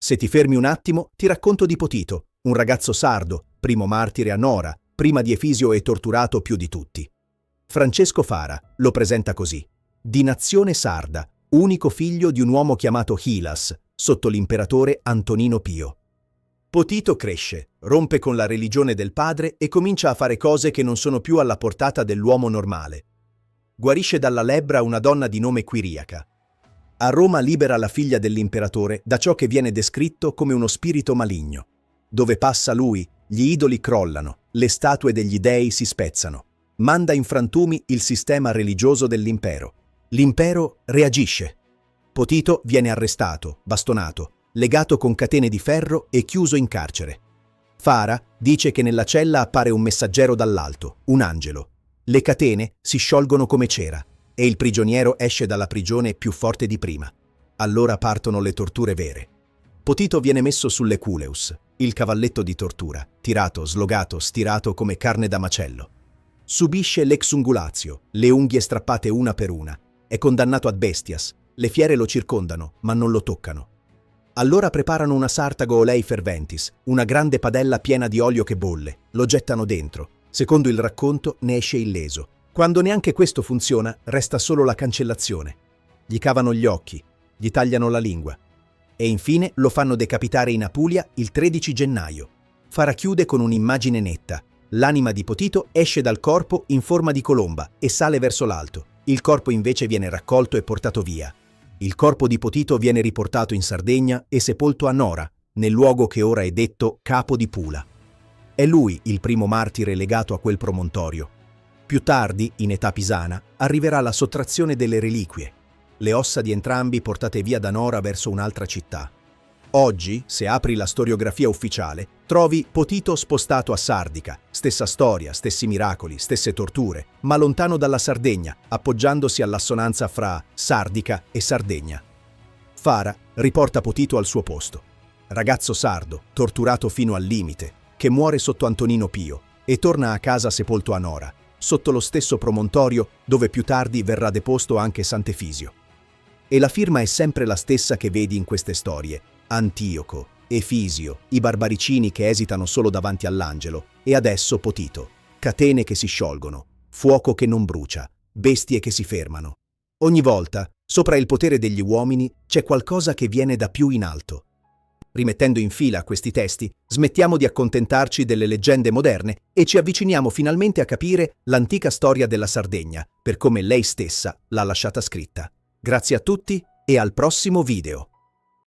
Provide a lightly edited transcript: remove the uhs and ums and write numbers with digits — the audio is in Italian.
Se ti fermi un attimo, ti racconto di Potito, un ragazzo sardo, primo martire a Nora, prima di Efisio e torturato più di tutti. Francesco Fara lo presenta così: di nazione sarda, unico figlio di un uomo chiamato Hilas, sotto l'imperatore Antonino Pio. Potito cresce, rompe con la religione del padre e comincia a fare cose che non sono più alla portata dell'uomo normale. Guarisce dalla lebbra una donna di nome Quiriaca. A Roma libera la figlia dell'imperatore da ciò che viene descritto come uno spirito maligno. Dove passa lui, gli idoli crollano, le statue degli dei si spezzano. Manda in frantumi il sistema religioso dell'impero. L'impero reagisce. Potito viene arrestato, bastonato, legato con catene di ferro e chiuso in carcere. Fara dice che nella cella appare un messaggero dall'alto, un angelo. Le catene si sciolgono come cera e il prigioniero esce dalla prigione più forte di prima. Allora partono le torture vere. Potito viene messo sull'Eculeus, il cavalletto di tortura, tirato, slogato, stirato come carne da macello. Subisce l'exungulatio, le unghie strappate una per una. È condannato ad bestias, le fiere lo circondano, ma non lo toccano. Allora preparano una sartago olei ferventis, una grande padella piena di olio che bolle, lo gettano dentro. Secondo il racconto ne esce illeso. Quando neanche questo funziona, resta solo la cancellazione. Gli cavano gli occhi, gli tagliano la lingua. E infine lo fanno decapitare in Apulia il 13 gennaio. Fara chiude con un'immagine netta. L'anima di Potito esce dal corpo in forma di colomba e sale verso l'alto. Il corpo invece viene raccolto e portato via. Il corpo di Potito viene riportato in Sardegna e sepolto a Nora, nel luogo che ora è detto Capo di Pula. È lui il primo martire legato a quel promontorio. Più tardi, in età pisana, arriverà la sottrazione delle reliquie, le ossa di entrambi portate via da Nora verso un'altra città. Oggi, se apri la storiografia ufficiale, trovi Potito spostato a Sardica, stessa storia, stessi miracoli, stesse torture, ma lontano dalla Sardegna, appoggiandosi all'assonanza fra Sardica e Sardegna. Fara riporta Potito al suo posto. Ragazzo sardo, torturato fino al limite, che muore sotto Antonino Pio e torna a casa sepolto a Nora, sotto lo stesso promontorio dove più tardi verrà deposto anche Sant'Efisio. E la firma è sempre la stessa che vedi in queste storie: Antioco, Efisio, i barbaricini che esitano solo davanti all'angelo, e adesso Potito. Catene che si sciolgono, fuoco che non brucia, bestie che si fermano. Ogni volta, sopra il potere degli uomini, c'è qualcosa che viene da più in alto. Rimettendo in fila questi testi, smettiamo di accontentarci delle leggende moderne e ci avviciniamo finalmente a capire l'antica storia della Sardegna, per come lei stessa l'ha lasciata scritta. Grazie a tutti e al prossimo video.